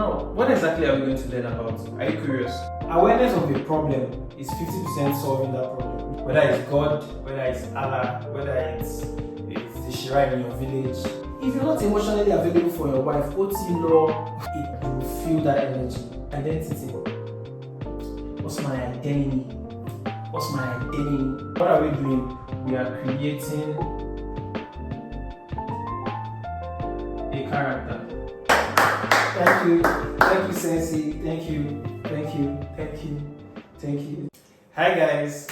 Now, what exactly are we going to learn about? Are you curious? Awareness of a problem is 50% solving that problem. Whether it's God, whether it's Allah, whether it's the shrine in your village. If you're not emotionally available for your wife, OT law, it will feel that energy. Identity. What's my identity? What's my identity? What are we doing? We are creating a character. Thank you, Sensei. Thank you. Hi guys,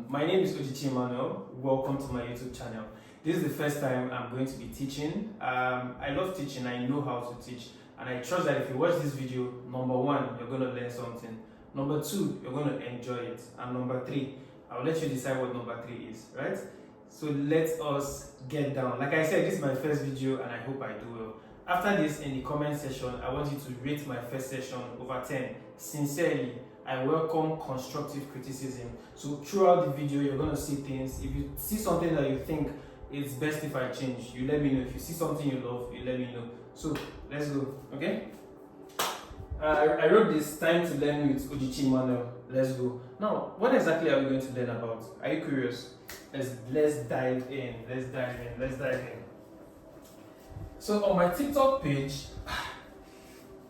my name is Ojichi Emmanuel. Welcome to my YouTube channel. This is the first time I'm going to be teaching. I love teaching. I know how to teach, and I trust that if you watch this video, number one, you're going to learn something. Number two, you're going to enjoy it, and number three, I'll let you decide what number three is, right? So let us get down. Like I said, this is my first video, and I hope I do well. After this, in the comment section, I want you to rate my first session over 10. Sincerely, I welcome constructive criticism. So throughout the video, you're going to see things. If you see something that you think it's best if I change, you let me know. If you see something you love, you let me know. So let's go, okay? I wrote this time to learn with Ojichi Emmanuel. Let's go. Now, what exactly are we going to learn about? Are you curious? Let's dive in. Let's dive in. So on my TikTok page,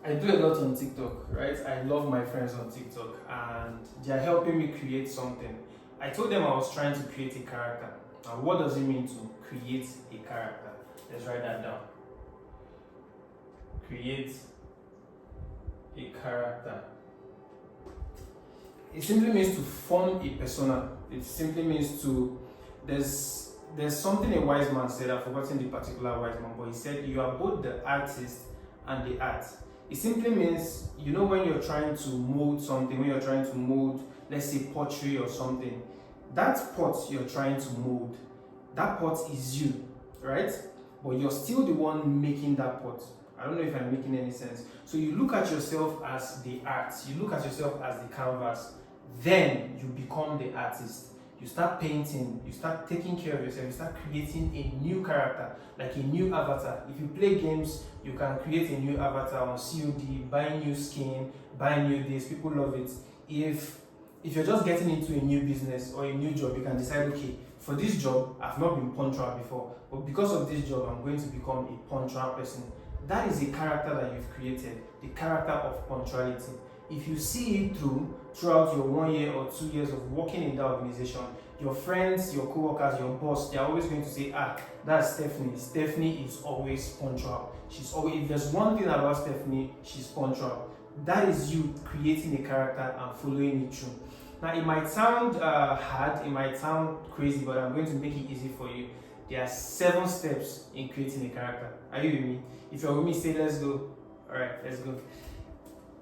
I do a lot on TikTok, right? I love my friends on TikTok, and they are helping me create something. I told them I was trying to create a character. Now, what does it mean to create a character? Let's write that down. Create a character. It simply means to form a persona. It simply means to, there's something a wise man said. I've forgotten the particular wise man, but he said you are both the artist and the art. It simply means, you know, when you're trying to mold something, when you're trying to mold, let's say pottery or something, that pot you're trying to mold, that pot is you, right? But you're still the one making that pot. I don't know if I'm making any sense. So you look at yourself as the art, you look at yourself as the canvas, then you become the artist. You start painting, you start taking care of yourself, you start creating a new character, like a new avatar. If you play games, you can create a new avatar on COD, buy new skin, buy new this, people love it. If you're just getting into a new business or a new job, you can decide, okay, for this job, I've not been punctual before, but because of this job, I'm going to become a punctual person. That is a character that you've created, the character of punctuality. If you see it throughout your 1 year or 2 years of working in that organization, your friends, your co-workers, your boss, they're always going to say, that's Stephanie. Stephanie is always punctual. If there's one thing about Stephanie, she's punctual. That is you creating a character and following it through. Now, it might sound hard, it might sound crazy, but I'm going to make it easy for you. There are 7 steps in creating a character. Are you with me? If you're with me, say let's go. All right, let's go.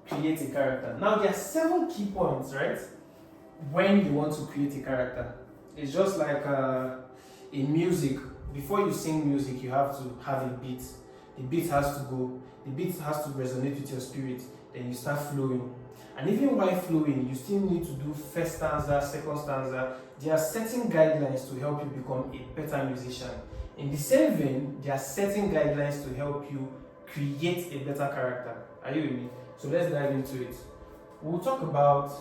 Create a character. Now, there are 7 key points, right? When you want to create a character. It's just like in music. Before you sing music, you have to have a beat. The beat has to go. The beat has to resonate with your spirit. Then you start flowing. And even while flowing, you still need to do first stanza, second stanza. There are certain guidelines to help you become a better musician. In the same vein, there are certain guidelines to help you create a better character. Are you with me? So let's dive into it. We'll talk about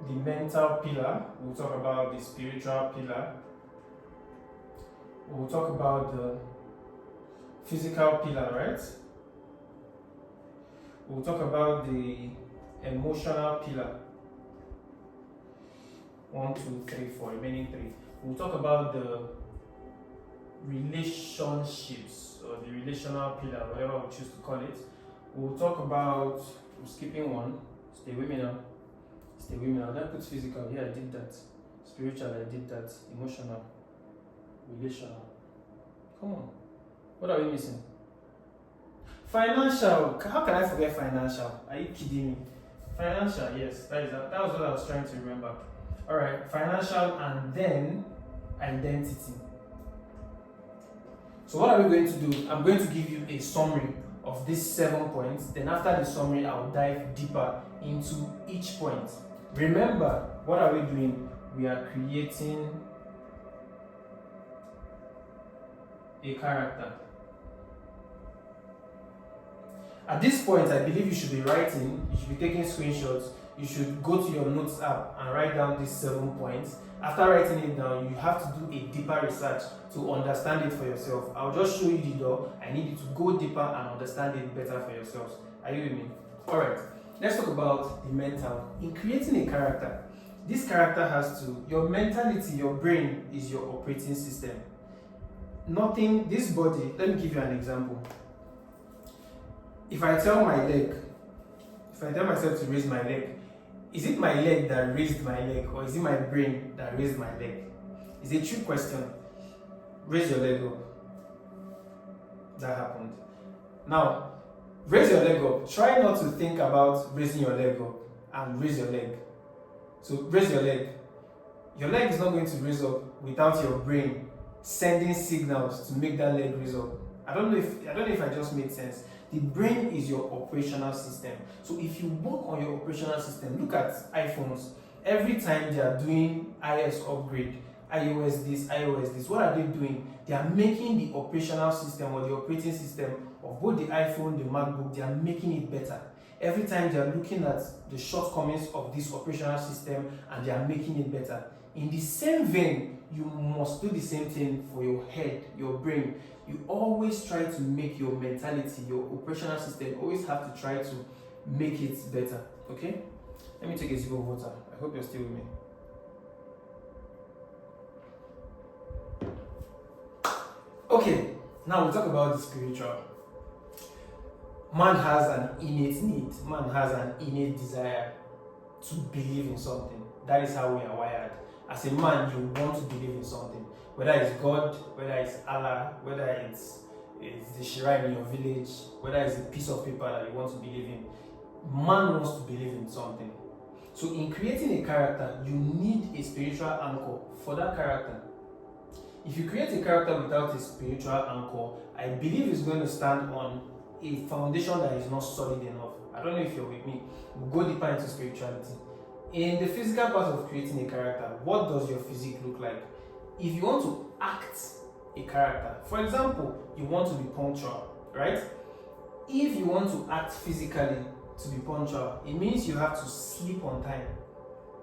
the mental pillar. We'll talk about the spiritual pillar. We'll talk about the physical pillar, right? We'll talk about the emotional pillar. 1, 2, 3, 4, remaining 3. We'll talk about the relationships or the relational pillar, whatever we choose to call it. We'll talk about, I'm skipping one, stay with me now. That puts physical, yeah, I did that. Spiritual, I did that. Emotional, relational. Come on, what are we missing? Financial, how can I forget financial? Are you kidding me? Financial, yes, that was what I was trying to remember. All right, financial and then identity. So what are we going to do? I'm going to give you a summary of these 7 points. Then after the summary, I'll dive deeper into each point. Remember, what are we doing? We are creating a character. At this point, I believe you should be writing, you should be taking screenshots, you should go to your notes app and write down these 7 points. After writing it down, you have to do a deeper research to understand it for yourself. I'll just show you the door. I need you to go deeper and understand it better for yourselves. Are you with me? Alright, let's talk about the mental. In creating a character, this character has to, your mentality, your brain is your operating system. Nothing, this body, let me give you an example. If I tell myself to raise my leg, is it my leg that raised my leg, or is it my brain that raised my leg? It's a trick question. Raise your leg up. That happened. Now, raise your leg up. Try not to think about raising your leg up and raise your leg. So raise your leg. Your leg is not going to raise up without your brain sending signals to make that leg raise up. I don't know if I just made sense. The brain is your operational system. So if you work on your operational system, look at iPhones. Every time they are doing iOS upgrade, iOS this, what are they doing? They are making the operational system or the operating system of both the iPhone, the MacBook, they are making it better. Every time they are looking at the shortcomings of this operational system and they are making it better. In the same vein, you must do the same thing for your head, your brain. You always try to make your mentality, your operational system, always have to try to make it better. Okay? Let me take a sip of water. I hope you're still with me. Okay, now we'll talk about the spiritual. Man has an innate need, man has an innate desire to believe in something. That is how we are wired. As a man, you want to believe in something. Whether it's God, whether it's Allah, whether it's the shrine in your village, whether it's a piece of paper that you want to believe in. Man wants to believe in something. So in creating a character, you need a spiritual anchor for that character. If you create a character without a spiritual anchor, I believe it's going to stand on a foundation that is not solid enough. I don't know if you're with me. We'll go deeper into spirituality. In the physical part of creating a character, what does your physique look like? If you want to act a character, for example, you want to be punctual, right? If you want to act physically to be punctual, it means you have to sleep on time.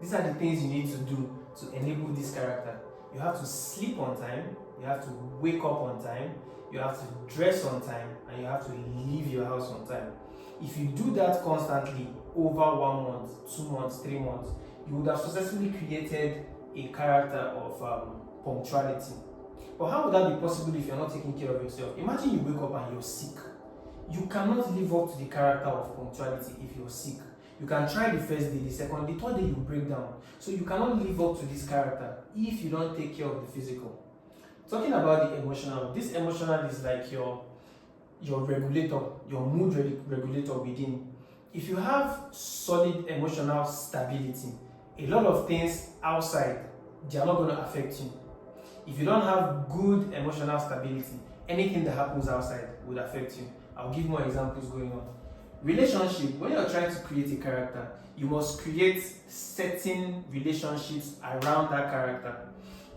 These are the things you need to do to enable this character. You have to sleep on time, you have to wake up on time, you have to dress on time, and you have to leave your house on time. If you do that constantly over 1 month, 2 months, 3 months, you would have successfully created a character of punctuality. But how would that be possible if you're not taking care of yourself? Imagine you wake up and you're sick. You cannot live up to the character of punctuality if you're sick. You can try the first day, the second, the third day you break down. So you cannot live up to this character if you don't take care of the physical. Talking about the emotional, this emotional is like your regulator, your mood regulator within. If you have solid emotional stability, a lot of things outside, they are not going to affect you. If you don't have good emotional stability, anything that happens outside would affect you. I'll give more examples going on. Relationship, when you're trying to create a character, you must create certain relationships around that character.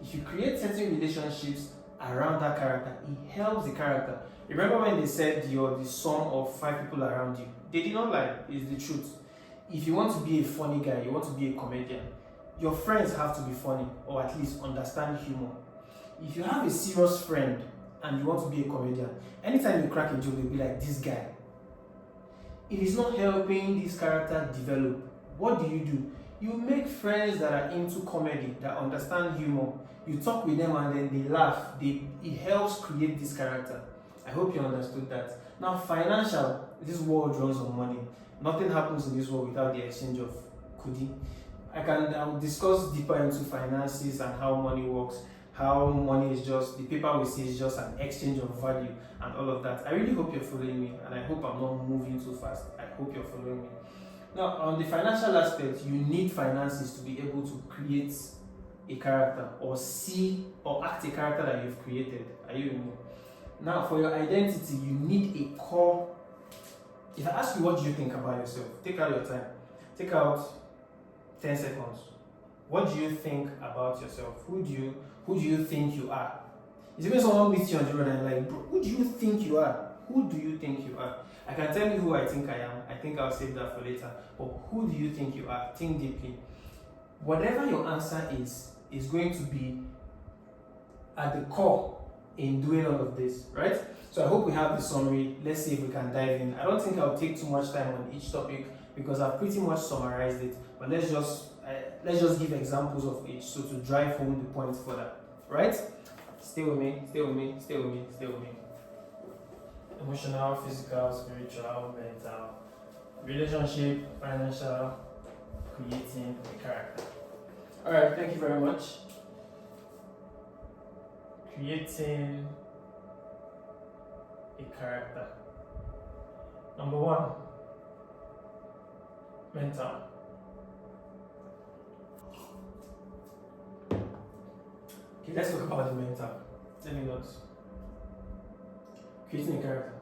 If you create certain relationships around that character, it helps the character. Remember when they said you're the sum of 5 people around you? They did not lie, it's the truth. If you want to be a funny guy, you want to be a comedian, your friends have to be funny or at least understand humor. If you have a serious friend and you want to be a comedian, anytime you crack a joke, they'll be like, this guy. It is not helping this character develop. What do? You make friends that are into comedy, that understand humor. You talk with them and then they laugh. It helps create this character. I hope you understood that. Now, financial, this world runs on money. Nothing happens in this world without the exchange of kudi. I'll discuss deeper into finances and how money works, how money is just, the paper we see is just an exchange of value and all of that. I really hope you're following me, and I hope I'm not moving too fast. I hope you're following me. Now, on the financial aspect, you need finances to be able to create a character or see or act a character that you've created. Are you with me? Now, for your identity, you need a core. If I ask you what do you think about yourself, take out your time. Take out 10 seconds. What do you think about yourself? Who do you think you are? It's when someone meets you on the road and like, bro, who do you think you are? Who do you think you are? I can tell you who I think I am. I think I'll save that for later. But who do you think you are? Think deeply. Whatever your answer is going to be at the core in doing all of this, right? So I hope we have the summary. Let's see if we can dive in. I don't think I'll take too much time on each topic because I've pretty much summarized it. But let's just give examples of each, so to drive home the point further, right? Stay with me, stay with me, stay with me, stay with me. Emotional, physical, spiritual, mental, relationship, financial, creating a character. Alright, thank you very much. Creating a character. Number one, mental. Okay, let's talk about the mental. Let me note. Creating a character.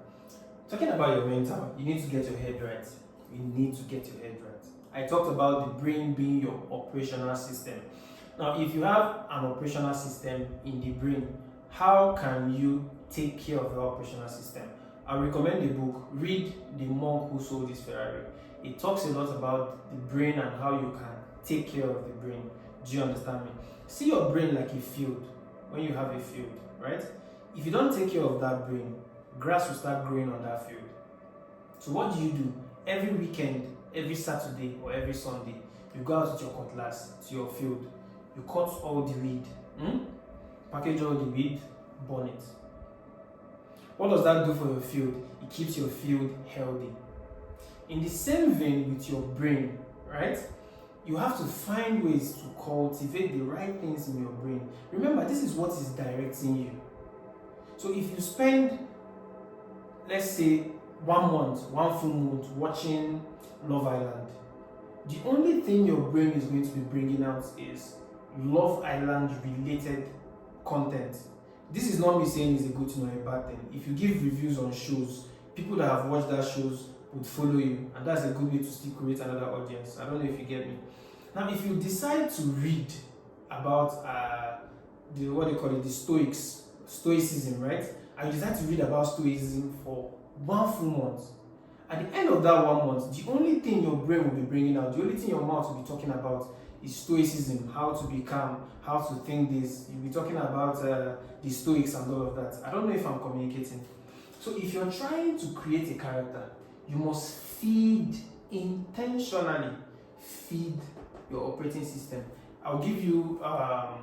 Talking about your mental, you need to get your head right. You need to get your head right. I talked about the brain being your operational system. Now, if you have an operational system in the brain, how can you take care of the operational system? I recommend the book, Read The Monk Who Sold His Ferrari. It talks a lot about the brain and how you can take care of the brain. Do you understand me? See your brain like a field when you have a field, right? If you don't take care of that brain, grass will start growing on that field. So what do? Every weekend, every Saturday or every Sunday, you go out with your cutlass to your field. You cut all the weed, package all the weed, burn it. What does that do for your field? It keeps your field healthy. In the same vein with your brain, right? You have to find ways to cultivate the right things in your brain. Remember, this is what is directing you. So if you spend, let's say, 1 month, 1 full month watching Love Island, the only thing your brain is going to be bringing out is Love Island related content. This is not me saying it's a good thing or a bad thing. If you give reviews on shows, people that have watched that shows would follow you, and that's a good way to still create another audience. I don't know if you get me. Now, if you decide to read about the Stoicism, right? And you decide to read about Stoicism for 1 full month. At the end of that 1 month, the only thing your brain will be bringing out, the only thing your mouth will be talking about is Stoicism, how to be calm, how to think this. You'll be talking about the Stoics and all of that. I don't know if I'm communicating. So if you're trying to create a character, you must intentionally feed your operating system. I'll give you a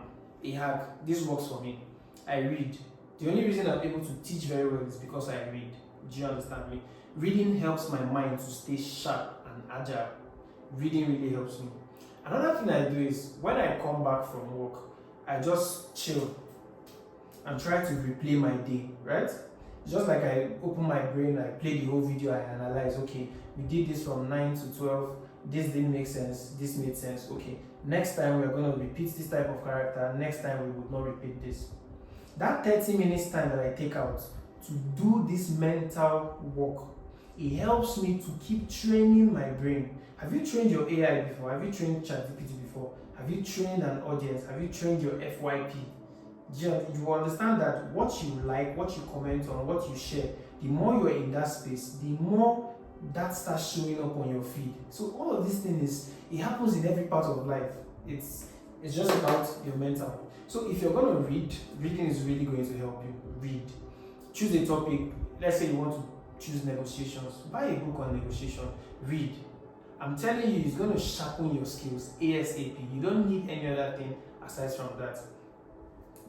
hack. This works for me. I read. The only reason I'm able to teach very well is because I read. Do you understand me? Reading helps my mind to stay sharp and agile. Reading really helps me. Another thing I do is when I come back from work, I just chill and try to replay my day, right? Just like I open my brain, I play the whole video, I analyze, okay, we did this from 9 to 12, this didn't make sense, this made sense, okay. Next time we're going to repeat this type of character, next time we would not repeat this. That 30 minutes time that I take out to do this mental work, it helps me to keep training my brain. Have you trained your AI before? Have you trained ChatGPT before? Have you trained an audience? Have you trained your FYP? You understand that what you like, what you comment on, what you share, the more you're in that space, the more that starts showing up on your feed. So all of these things, it happens in every part of life. It's just about your mental. So if you're going to read, reading is really going to help you. Read. Choose a topic. Let's say you want to choose negotiations. Buy a book on negotiation. Read. I'm telling you, it's going to sharpen your skills ASAP. You don't need any other thing aside from that.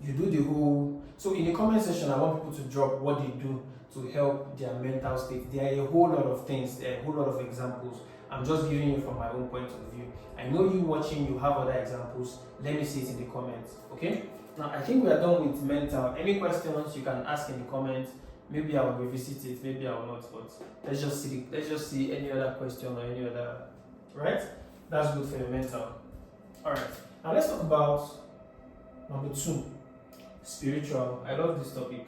You do the whole. So in the comment section, I want people to drop what they do to help their mental state. There are a whole lot of things, there are a whole lot of examples. I'm just giving you from my own point of view. I know you watching, you have other examples. Let me see it in the comments. Okay? Now I think we are done with mental. Any questions you can ask in the comments. Maybe I will revisit it, maybe I will not, but let's just see any other question or any other, right? That's good for your mental. Alright. Now let's talk about number 2. Spiritual. I love this topic.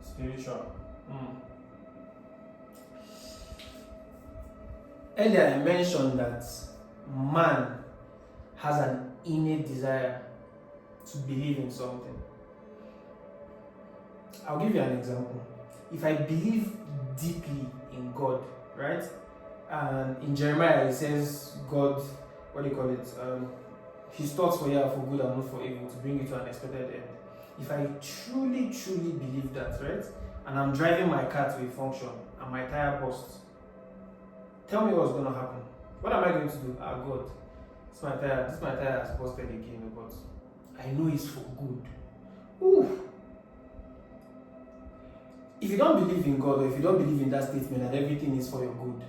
Spiritual. Earlier I mentioned that man has an innate desire to believe in something. I'll give you an example. If I believe deeply in God, right? And in Jeremiah it says God, what do you call it? His thoughts for you are for good and not for evil, to bring you to an expected end. If I truly, truly believe that, right? And I'm driving my car to a function and my tire bursts, tell me what's gonna happen. What am I going to do? God, this my tire has busted again, but I know it's for good. Ooh. If you don't believe in God, or if you don't believe in that statement that everything is for your good,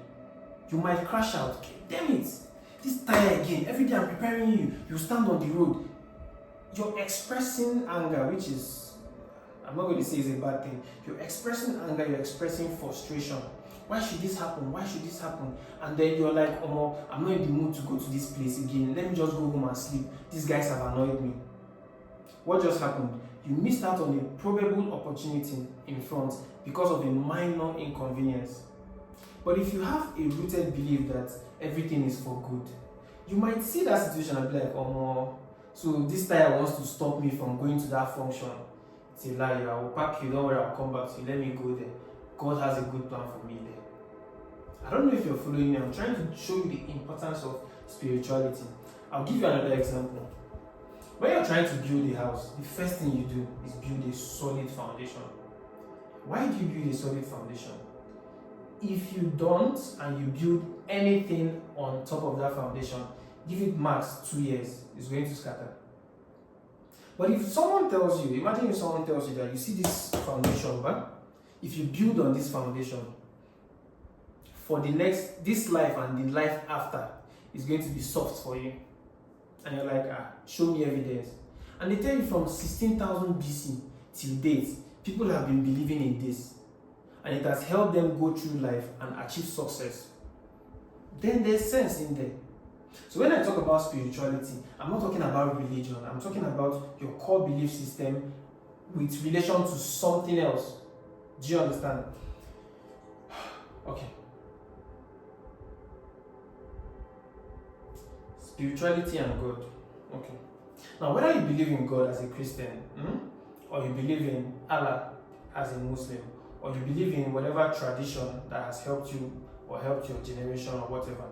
you might crash out. Okay, damn it, this tire again. Every day I'm preparing you. You stand on the road. You're expressing anger, which is, I'm not going to say it's a bad thing. You're expressing anger, you're expressing frustration. Why should this happen? Why should this happen? And then you're like, oh, I'm not in the mood to go to this place again. Let me just go home and sleep. These guys have annoyed me. What just happened? You missed out on a probable opportunity in front because of a minor inconvenience. But if you have a rooted belief that everything is for good, you might see that situation and be like, oh, so this tire wants to stop me from going to that function. It's a lie. I will pack you, don't worry, I'll come back to you. Let me go there. God has a good plan for me there. I don't know if you're following me. I'm trying to show you the importance of spirituality. I'll give you another example. When you're trying to build a house, the first thing you do is build a solid foundation. Why do you build a solid foundation? If you don't and you build anything on top of that foundation, give it max 2 years, it's going to scatter. But if someone tells you, imagine if someone tells you that you see this foundation, right? If you build on this foundation, for this life and the life after is going to be soft for you. And you're like, show me evidence. And they tell you from 16,000 BC till date, people have been believing in this. And it has helped them go through life and achieve success. Then there's sense in there. So when I talk about spirituality, I'm not talking about religion. I'm talking about your core belief system with relation to something else. Do you understand? Okay. Spirituality and God. Okay. Now, whether you believe in God as a Christian, or you believe in Allah as a Muslim, or you believe in whatever tradition that has helped you or helped your generation or whatever,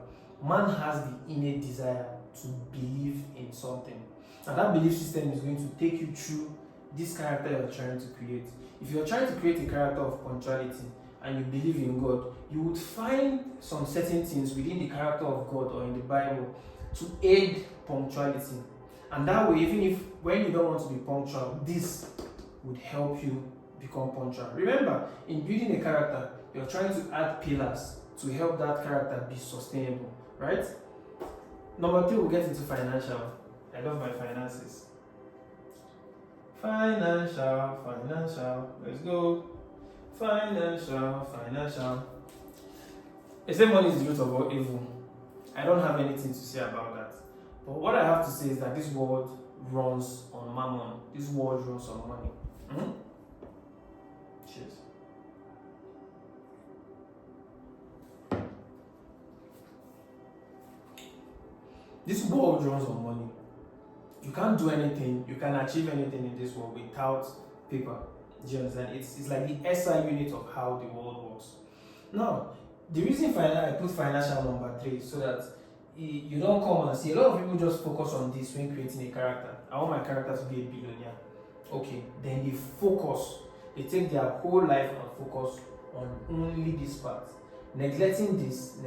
man has the innate desire to believe in something. And that belief system is going to take you through this character you're trying to create. If you're trying to create a character of punctuality and you believe in God, you would find some certain things within the character of God or in the Bible to aid punctuality. And that way, even if when you don't want to be punctual, this would help you become punctual. Remember, in building a character, you're trying to add pillars to help that character be sustainable, right? Number 3, we'll get into financial. I love my finances. Financial. Let's go. Financial. They say money is the root of all evil. I don't have anything to say about that. But what I have to say is that this world runs on mammon. This world runs on money. Cheers. This world runs on money. You can't do anything, you can achieve anything in this world without paper. Do you understand? It's like the SI unit of how the world works. Now, the reason I put financial number 3 is so that you don't come and see. A lot of people just focus on this when creating a character. I want my character to be a billionaire. Okay, then they take their whole life and focus on only this part. Neglecting this.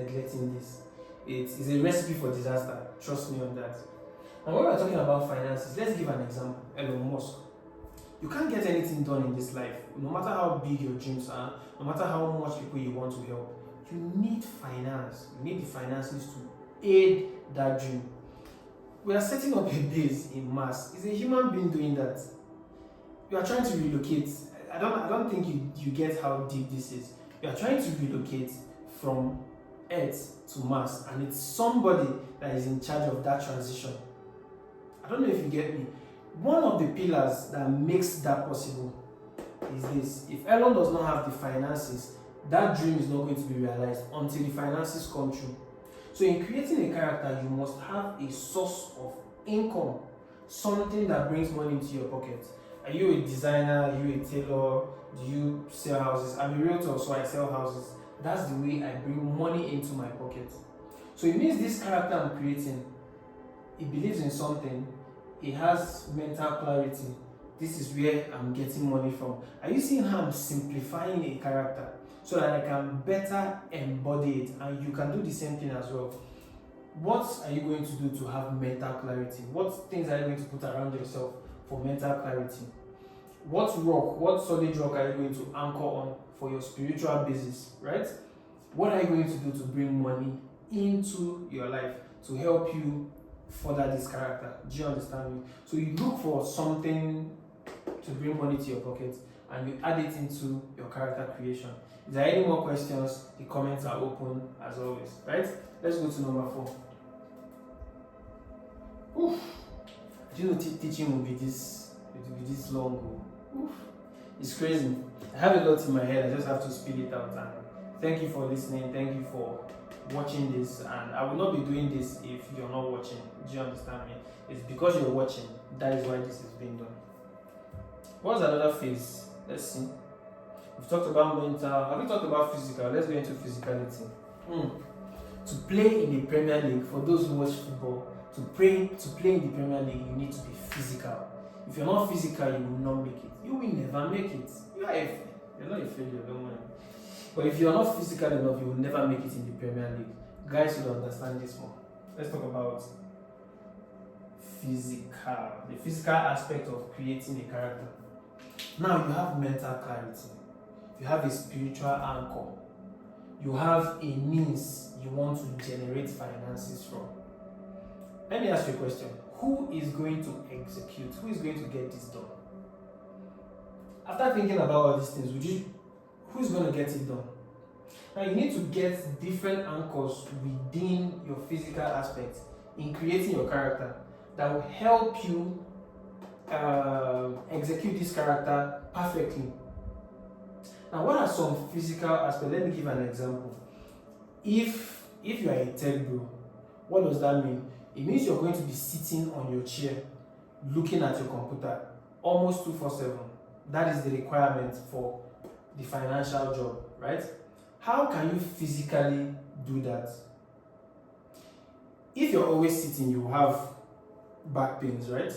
It's a recipe for disaster. Trust me on that. And when we're talking about finances, let's give an example. Elon Musk. You can't get anything done in this life, no matter how big your dreams are, no matter how much people you want to help. You need finance. You need the finances to aid that dream. We are setting up a base in Mars. Is a human being doing that? You are trying to relocate. I don't think you get how deep this is. You are trying to relocate from Earth to Mars, and it's somebody that is in charge of that transition. I don't know if you get me. One of the pillars that makes that possible is this. If Elon does not have the finances, that dream is not going to be realized until the finances come true. So in creating a character, you must have a source of income, something that brings money into your pocket. Are you a designer? Are you a tailor? Do you sell houses? I'm a realtor, so I sell houses. That's the way I bring money into my pocket. So it means this character I'm creating, it believes in something, it has mental clarity. This is where I'm getting money from. Are you seeing how I'm simplifying a character so that I can better embody it? And you can do the same thing as well. What are you going to do to have mental clarity? What things are you going to put around yourself for mental clarity? What solid rock are you going to anchor on for your spiritual basis, right? What are you going to do to bring money into your life to help you further this character? Do you understand me? So you look for something to bring money to your pocket and you add it into your character creation. If there are any more questions, the comments are open as always, right? Let's go to number 4. Oof. Do you know teaching will be this long? Oof. It's crazy. I have a lot in my head, I just have to spill it out. And thank you for listening, thank you for watching this, and I will not be doing this if you're not watching. Do you understand me? It's because you're watching, that is why this is being done. What's another phase? Let's see. We've talked about mental. Have we talked about physical? Let's go into physicality. To play in the Premier League, for those who watch football, to play in the Premier League, you need to be physical. If you're not physical, you will not make it. You will never make it. You're not a failure, don't worry. But if you're not physical enough, you will never make it in the Premier League. Guys should understand this more. Let's talk about the physical aspect of creating a character. Now you have mental clarity. You have a spiritual anchor. You have a means you want to generate finances from. Let me ask you a question. Who is going to execute? Who is going to get this done? After thinking about all these things, who is going to get it done? Now you need to get different anchors within your physical aspect in creating your character that will help you execute this character perfectly. Now, what are some physical aspects? Let me give an example. If you are a tech bro, what does that mean? It means you're going to be sitting on your chair, looking at your computer, almost 2/7. That is the requirement for the financial job, right? How can you physically do that? If you're always sitting, you have back pains, right?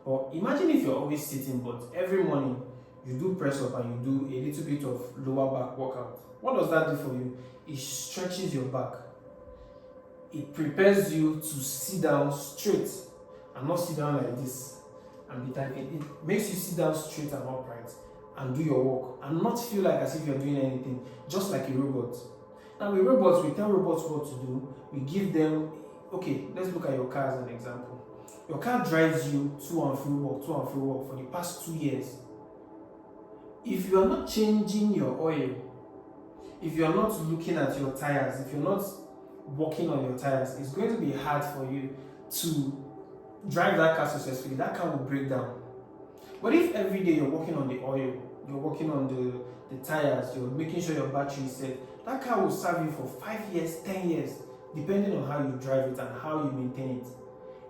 Or imagine if you're always sitting, but every morning you do press up and you do a little bit of lower back workout. What does that do for you? It stretches your back. It prepares you to sit down straight and not sit down like this and be typing. It makes you sit down straight and upright and do your work and not feel like as if you're doing anything, just like a robot. Now with robots, we tell robots what to do. We give them, okay, let's look at your car as an example. Your car drives you to and fro work for the past 2 years. If you are not changing your oil, if you are not looking at your tires, if you're not working on your tires, it's going to be hard for you to drive that car successfully. That car will break down. But if every day you're working on the oil, you're working on the tires, you're making sure your battery is set, that car will serve you for 5 years, 10 years, depending on how you drive it and how you maintain it.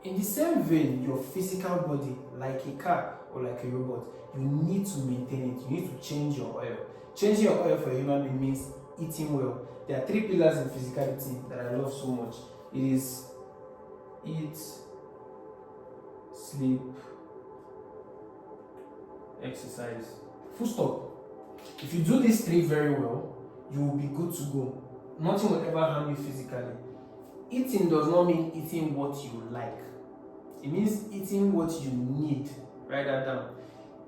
In the same vein, your physical body, like a car or like a robot, you need to maintain it. You need to change your oil. Changing your oil for a human being means eating well. There are 3 pillars in physicality that I love so much. It is eat, sleep, exercise. Full stop. If you do these 3 very well, you will be good to go. Nothing will ever harm you physically. Eating does not mean eating what you like. It means eating what you need. Write that down.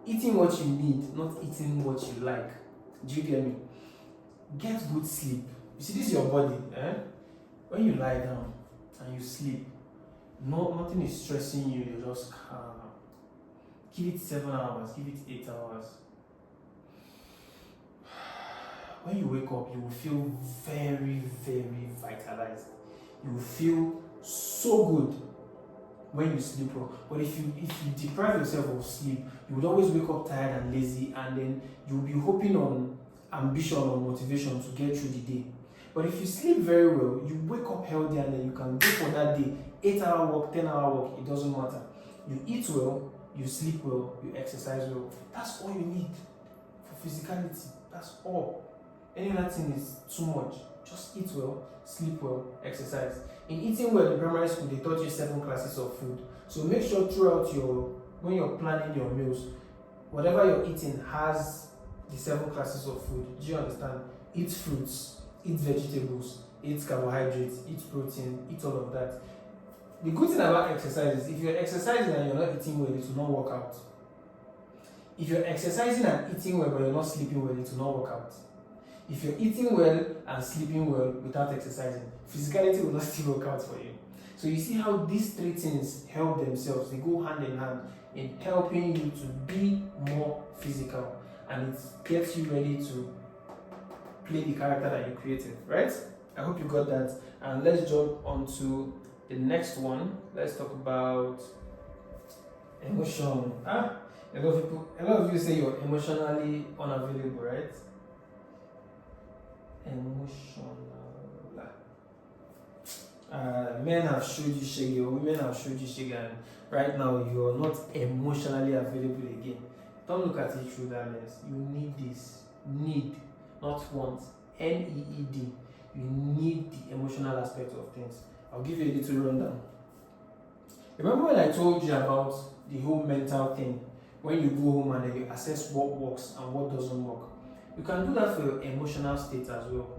Eating what you need, not eating what you like. Do you get me? Get good sleep. You see, this is your body. When you lie down and you sleep, nothing is stressing you. You're just calm. Give it 7 hours. Give it 8 hours. When you wake up, you will feel very, very vitalized. You will feel so good when you sleep well. But if you deprive yourself of sleep, you will always wake up tired and lazy, and then you will be hoping on ambition or motivation to get through the day. But if you sleep very well, you wake up healthy, and then you can go for that day, 8-hour work, 10-hour work, it doesn't matter. You eat well, you sleep well, you exercise well. That's all you need for physicality. That's all. Any other thing is too much. Just eat well, sleep well, exercise. In eating well in primary school, they taught you 7 classes of food. So make sure throughout when you're planning your meals, whatever you're eating has the 7 classes of food. Do you understand? Eat fruits, eat vegetables, eat carbohydrates, eat protein, eat all of that. The good thing about exercise is if you're exercising and you're not eating well, it will not work out. If you're exercising and eating well but you're not sleeping well, it will not work out. If you're eating well and sleeping well without exercising, physicality will not still work out for you. So you see how these 3 things help themselves. They go hand in hand in helping you to be more physical, and it gets you ready to play the character that you created, right? I hope you got that. And let's jump on to the next one. Let's talk about emotion. A lot of you say you're emotionally unavailable, right? Emotional. Men have showed you shaggy, or women have showed you shaggy, and right now you're not emotionally available again. Don't look at it through that lens. You need this. Need, not want. NEED. You need the emotional aspect of things. I'll give you a little rundown. Remember when I told you about the whole mental thing? When you go home and then you assess what works and what doesn't work. You can do that for your emotional state as well.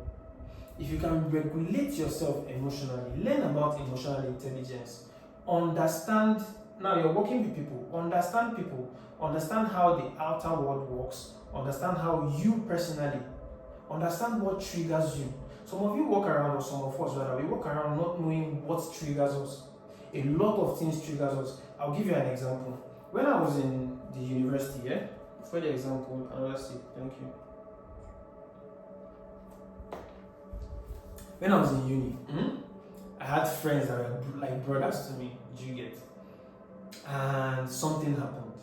If you can regulate yourself emotionally, learn about emotional intelligence, understand, now you're working with people, understand how the outer world works, understand how you personally, understand what triggers you. Some of you walk around, or some of us rather, we walk around not knowing what triggers us. A lot of things triggers us. I'll give you an example. When I was in the university, for the example, another seat, thank you. When I was in uni, I had friends that were like brothers to me, do you get? And something happened.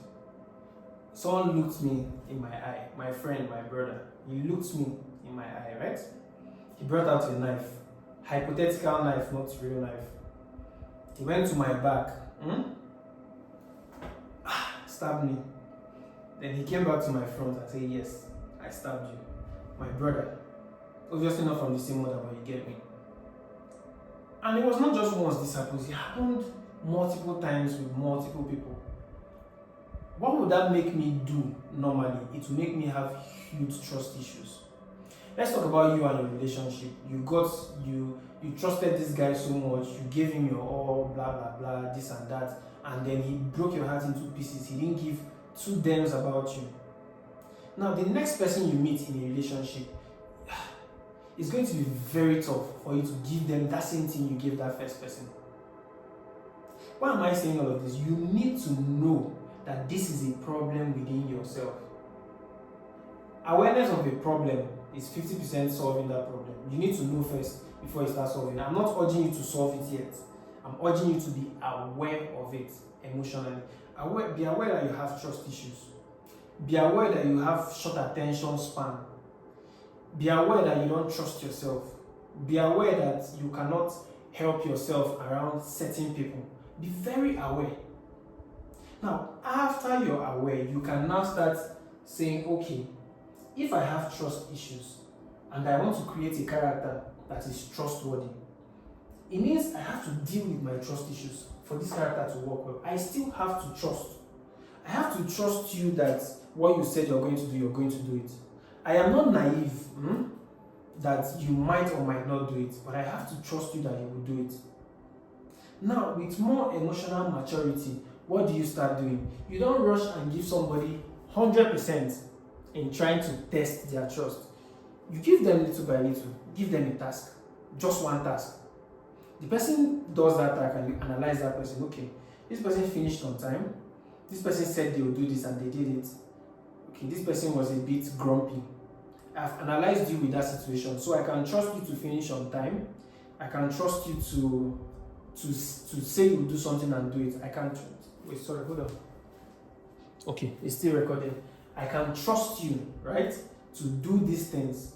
Someone looked me in my eye, my friend, my brother, he looked me in my eye, right? He brought out a knife, hypothetical knife, not real knife. He went to my back, stabbed me. Then he came back to my front and said, yes, I stabbed you. My brother. Obviously not from the same mother, but you get me. And it was not just once this happens, it happened multiple times with multiple people. What would that make me do normally? It will make me have huge trust issues. Let's talk about you and your relationship. You trusted this guy so much, you gave him your all, blah blah blah, this and that, and then he broke your heart into pieces. He didn't give 2 damns about you. Now the next person you meet in a relationship, it's going to be very tough for you to give them that same thing you gave that first person. Why am I saying all of this? You need to know that this is a problem within yourself. Awareness of a problem is 50% solving that problem. You need to know first before you start solving it. I'm not urging you to solve it yet. I'm urging you to be aware of it emotionally. Be aware that you have trust issues. Be aware that you have short attention span. Be aware that you don't trust yourself. Be aware that you cannot help yourself around certain people. Be very aware. Now, after you're aware, you can now start saying, okay, if I have trust issues and I want to create a character that is trustworthy, it means I have to deal with my trust issues for this character to work well. I still have to trust. I have to trust you that what you said you're going to do, you're going to do it. I am not naive that you might or might not do it, but I have to trust you that you will do it. Now, with more emotional maturity, what do you start doing? You don't rush and give somebody 100% in trying to test their trust. You give them little by little. Give them a task. Just one task. The person does that task and you analyze that person. Okay, this person finished on time. This person said they would do this and they did it. Okay, this person was a bit grumpy. I've analyzed you with that situation, so I can trust you to finish on time. I can trust you to say you will do something and do it. I can't. Wait, sorry, hold on. Okay, it's still recording. I can trust you, right, to do these things.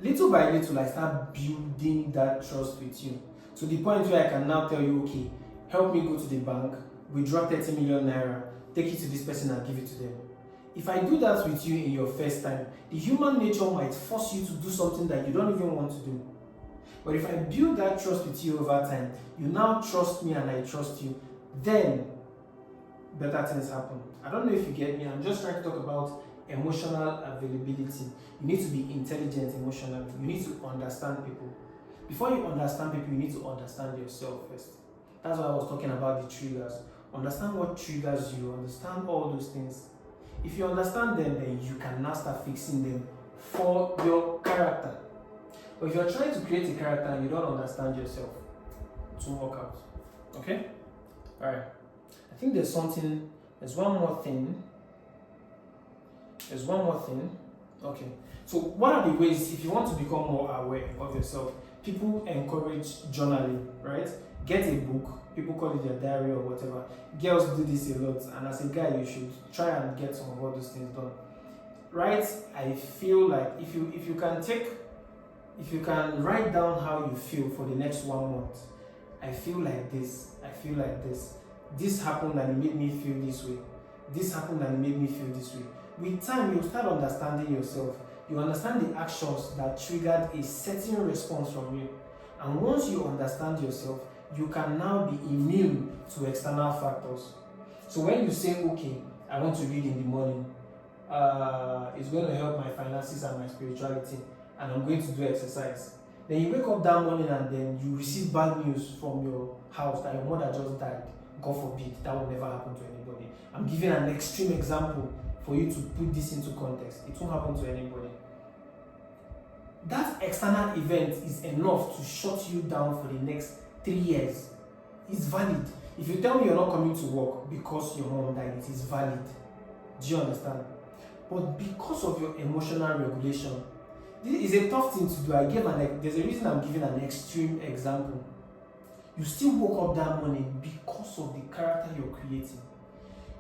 Little by little, I start building that trust with you. To the point where I can now tell you, okay, help me go to the bank, withdraw 30 million naira, take it to this person and give it to them. If I do that with you in your first time, the human nature might force you to do something that you don't even want to do. But if I build that trust with you over time, you now trust me and I trust you, then better things happen. I don't know if you get me. I'm just trying to talk about emotional availability. You need to be intelligent emotionally. You need to understand people. Before you understand people, you need to understand yourself first. That's why I was talking about the triggers. Understand what triggers you. Understand all those things. If you understand them, then you can now start fixing them for your character. But if you're trying to create a character and you don't understand yourself, it won't work out. Okay? Alright. I think there's one more thing. Okay. So what are the ways, if you want to become more aware of yourself, people encourage journaling, right? Get a book. People call it your diary or whatever. Girls do this a lot, and as a guy, you should try and get some of all those things done. Right? I feel like if you can write down how you feel for the next 1 month. I feel like this. This happened and it made me feel this way. This happened and it made me feel this way. With time, you start understanding yourself. You understand the actions that triggered a certain response from you. And once you understand yourself, you can now be immune to external factors. So when you say, okay, I want to read in the morning, it's going to help my finances and my spirituality, and I'm going to do exercise. Then you wake up that morning and then you receive bad news from your house that your mother just died. God forbid, that will never happen to anybody. I'm giving an extreme example for you to put this into context. It won't happen to anybody. That external event is enough to shut you down for the next 3 years. It's valid. If you tell me you're not coming to work because your mom died, it is valid. Do you understand? But because of your emotional regulation, this is a tough thing to do. There's a reason I'm giving an extreme example. You still woke up that morning because of the character you're creating.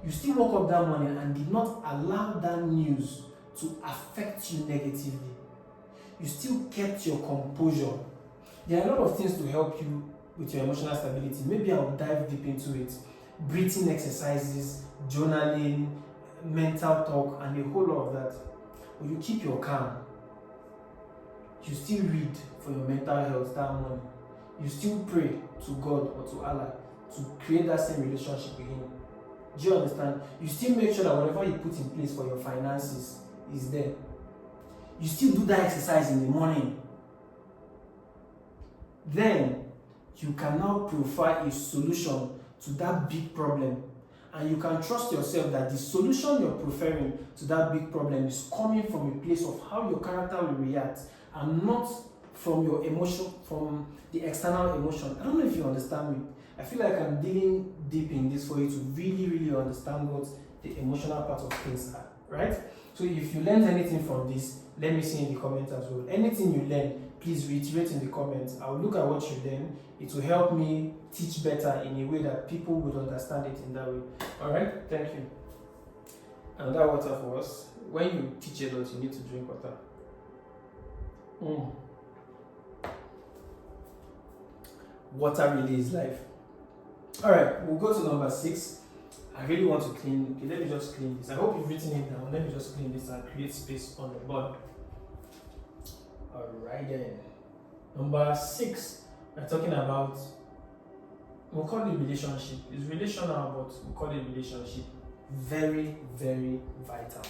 You still woke up that morning and did not allow that news to affect you negatively. You still kept your composure. There are a lot of things to help you with your emotional stability. Maybe I'll dive deep into it. Breathing exercises, journaling, mental talk, and a whole lot of that. But you keep your calm. You still read for your mental health that morning. You still pray to God or to Allah to create that same relationship with Him. Do you understand? You still make sure that whatever you put in place for your finances is there. You still do that exercise in the morning. Then you can now provide a solution to that big problem. And you can trust yourself that the solution you're preferring to that big problem is coming from a place of how your character will react and not from your emotion, from the external emotion. I don't know if you understand me. I feel like I'm digging deep in this for you to really, really understand what the emotional part of things are, right? So if you learned anything from this, let me see in the comments as well. Anything you learn, please reiterate in the comments. I'll look at what you learn. It will help me teach better in a way that people would understand it in that way. Alright, thank you. Another water for us. When you teach a lot, you need to drink water. Water really is life. Alright, we'll go to number 6. I really want to clean. Okay, let me just clean this. I hope you've written it down. Let me just clean this and create space on the board. Alright then. Number 6, we're talking about, we'll call it relationship. It's relational, but we'll call it relationship. Very, very vital.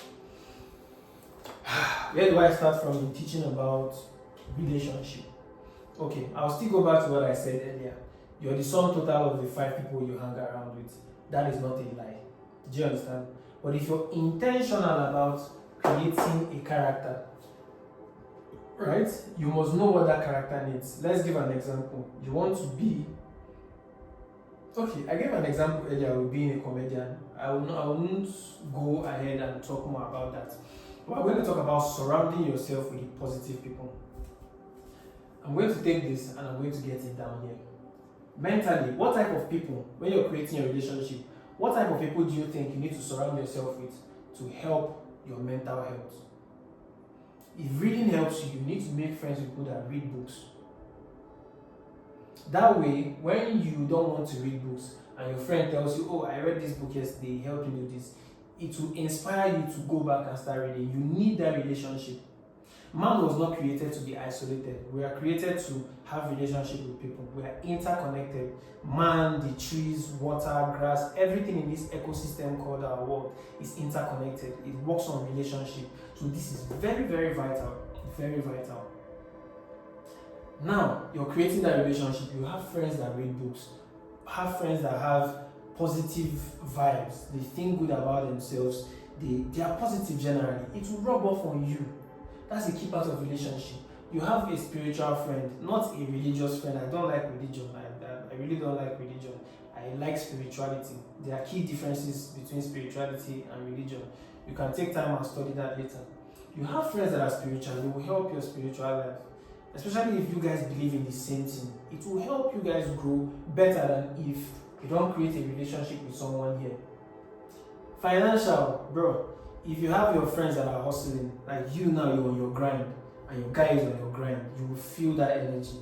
Where do I start from in teaching about relationship? Okay, I'll still go back to what I said earlier. You're the sum total of the 5 people you hang around with. That is not a lie. Do you understand? But if you're intentional about creating a character, right, you must know what that character needs. Let's give an example. You want to be... Okay, I gave an example earlier with being a comedian. I won't go ahead and talk more about that. We're going to talk about surrounding yourself with positive people. I'm going to take this and I'm going to get it down here. Mentally, what type of people, when you're creating a relationship, what type of people do you think you need to surround yourself with to help your mental health? If reading helps you, you need to make friends with people that read books. That way, when you don't want to read books and your friend tells you, "Oh, I read this book yesterday, help me do this," it will inspire you to go back and start reading. You need that relationship. Man was not created to be isolated. We are created to have relationship with people. We are interconnected. Man, the trees, water, grass, everything in this ecosystem called our world is interconnected. It works on relationship. So this is very, very vital. Very vital. Now, you're creating that relationship. You have friends that read books. Have friends that have positive vibes. They think good about themselves. They are positive generally. It will rub off on you. That's a key part of relationship. You have a spiritual friend, not a religious friend. I don't like religion. I really don't like religion. I like spirituality. There are key differences between spirituality and religion. You can take time and study that later. You have friends that are spiritual. They will help your spiritual life. Especially if you guys believe in the same thing. It will help you guys grow better than if you don't create a relationship with someone here. Financial, bro. If you have your friends that are hustling, like you now, you're on your grind, and your guy is on your grind, you will feel that energy.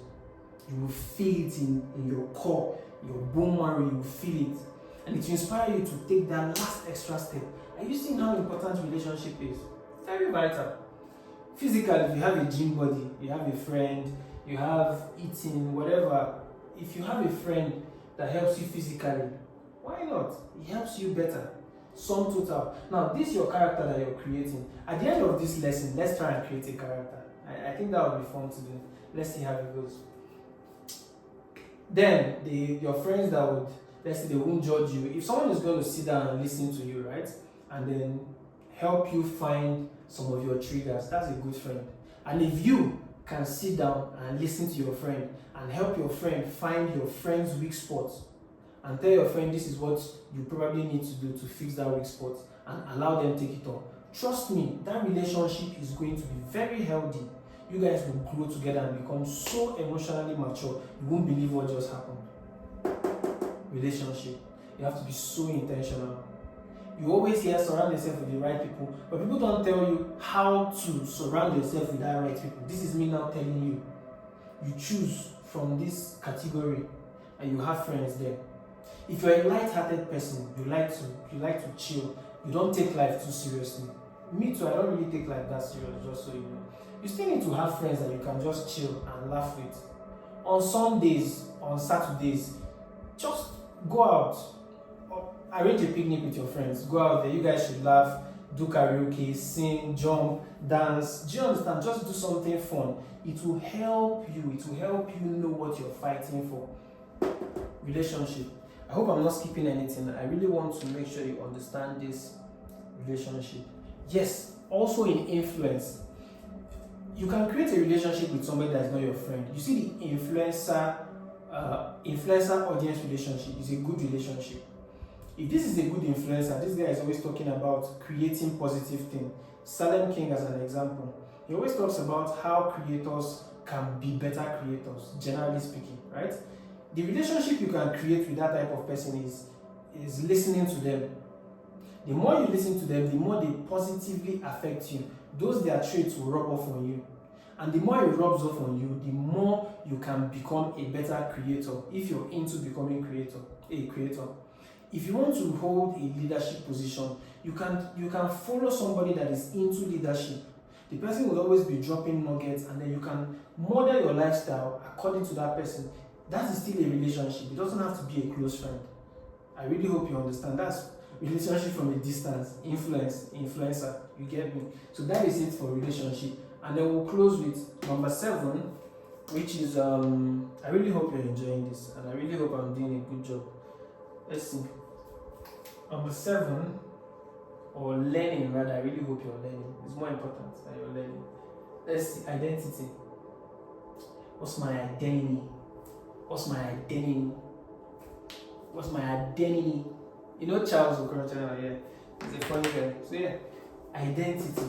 You will feel it in your core, your bone marrow, you will feel it. And it will inspire you to take that last extra step. Are you seeing how important relationship is? Very vital. Physically, if you have a gym body, you have a friend, you have eating, whatever. If you have a friend that helps you physically, why not? It helps you better. Sum total. Now, this is your character that you're creating. At the end of this lesson, let's try and create a character. I think that would be fun to do. Let's see how it goes. Then, your friends that would, let's say they won't judge you. If someone is going to sit down and listen to you, right? And then help you find some of your triggers, that's a good friend. And if you can sit down and listen to your friend and help your friend find your friend's weak spots, and tell your friend this is what you probably need to do to fix that weak spot, and allow them take it on. Trust me, that relationship is going to be very healthy. You guys will grow together and become so emotionally mature, you won't believe what just happened. Relationship. You have to be so intentional. You always hear surround yourself with the right people, but people don't tell you how to surround yourself with the right people. This is me now telling you. You choose from this category and you have friends there. If you're a light-hearted person, you like to chill, you don't take life too seriously. Me too, I don't really take life that serious, just so you know. You still need to have friends that you can just chill and laugh with. On Sundays, on Saturdays, just go out. Arrange a picnic with your friends. Go out there, you guys should laugh, do karaoke, sing, jump, dance. Do you understand? Just do something fun. It will help you. It will help you know what you're fighting for. Relationship. I hope I'm not skipping anything. I really want to make sure you understand this relationship. Yes, also in influence. You can create a relationship with somebody that is not your friend. You see, the influencer audience relationship is a good relationship. If this is a good influencer, this guy is always talking about creating positive things. Salem King as an example. He always talks about how creators can be better creators, generally speaking, right? The relationship you can create with that type of person is listening to them. The more you listen to them, the more they positively affect you. Those their traits will rub off on you. And the more it rubs off on you, the more you can become a better creator if you're into becoming a creator. If you want to hold a leadership position, you can follow somebody that is into leadership. The person will always be dropping nuggets, and then you can model your lifestyle according to that person. That is still a relationship. It doesn't have to be a close friend. I really hope you understand. That's relationship from a distance, influencer. You get me? So that is it for relationship. And then we'll close with number 7, which is I really hope you're enjoying this, and I really hope I'm doing a good job. Let's see. Number 7, or learning rather. I really hope you're learning. It's more important that you're learning. Let's see. Identity. What's my identity? What's my identity? What's my identity? You know Charles Okorocha, yeah. He's a funny guy. So yeah, identity.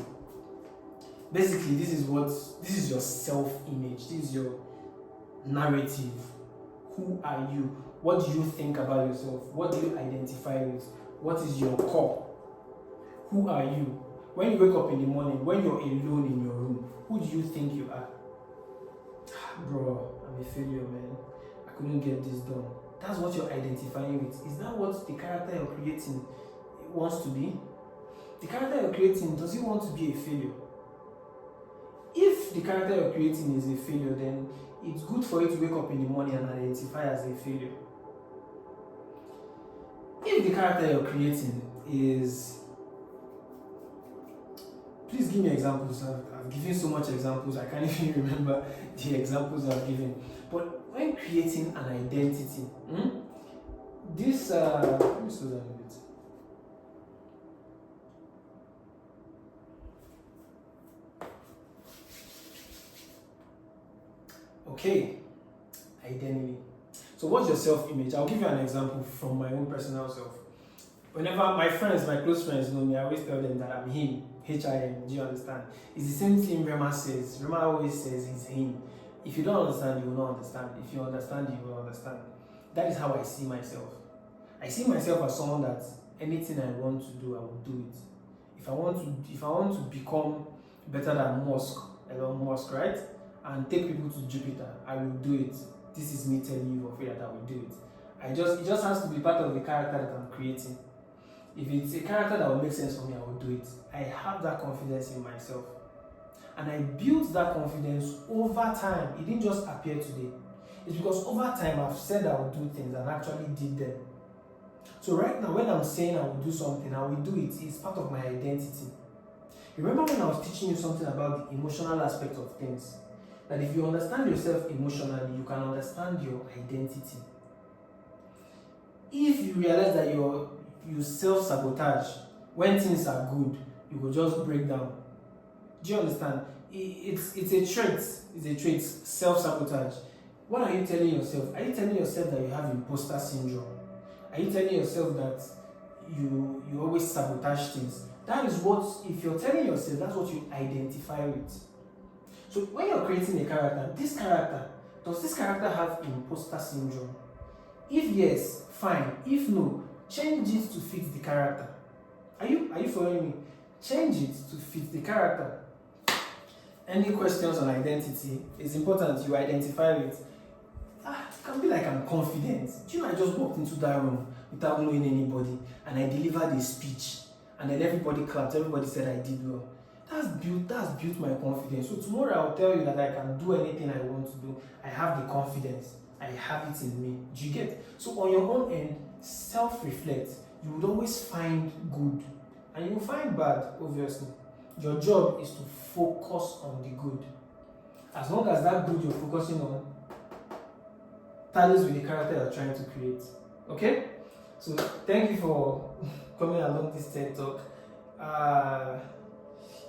Basically, this is your self-image. This is your narrative. Who are you? What do you think about yourself? What do you identify with? What is your core? Who are you? When you wake up in the morning, when you're alone in your room, who do you think you are? Bro, I'm a failure, man. I I couldn't get this done. That's what you're identifying with. Is that what the character you're creating wants to be? The character you're creating, does he want to be a failure? If the character you're creating is a failure, then it's good for you to wake up in the morning and identify as a failure. If the character you're creating is... Please give me examples. I've given so much examples, I can't even remember the examples I've given. But when creating an identity, this... let me slow down a bit. Okay, identity. So what's your self-image? I'll give you an example from my own personal self. Whenever my friends, my close friends know me, I always tell them that I'm him, H-I-M, do you understand? It's the same thing Rema says. Rema always says he's him. If you don't understand, you will not understand. If you understand, you will understand. That is how I see myself. I see myself as someone that anything I want to do, I will do it. If I want to become better than Musk, Elon Musk, right? And take people to Jupiter, I will do it. This is me telling you for free that I will do it. It just has to be part of the character that I'm creating. If it's a character that will make sense for me, I will do it. I have that confidence in myself. And I built that confidence over time. It didn't just appear today. It's because over time I've said I will do things and actually did them. So right now when I'm saying I will do something, I will do it. It's part of my identity. Remember when I was teaching you something about the emotional aspect of things? That if you understand yourself emotionally, you can understand your identity. If you realize that you self-sabotage when things are good, you will just break down. Do you understand? It's a trait. It's a trait, self-sabotage. What are you telling yourself? Are you telling yourself that you have imposter syndrome? Are you telling yourself that you always sabotage things? That is what, if you're telling yourself, that's what you identify with. So when you're creating a character, does this character have imposter syndrome? If yes, fine. If no, change it to fit the character. Are you following me? Change it to fit the character. Any questions on identity? It's important you identify it. It can be like I'm confident. Do you know I just walked into that room without knowing anybody and I delivered a speech and then everybody clapped, everybody said I did well. That's built my confidence. So tomorrow I'll tell you that I can do anything I want to do. I have the confidence. I have it in me. Do you get? So on your own end, self-reflect. You would always find good. And you will find bad, obviously. Your job is to focus on the good. As long as that good you're focusing on tallies with the character you're trying to create. Okay? So thank you for coming along this TED Talk.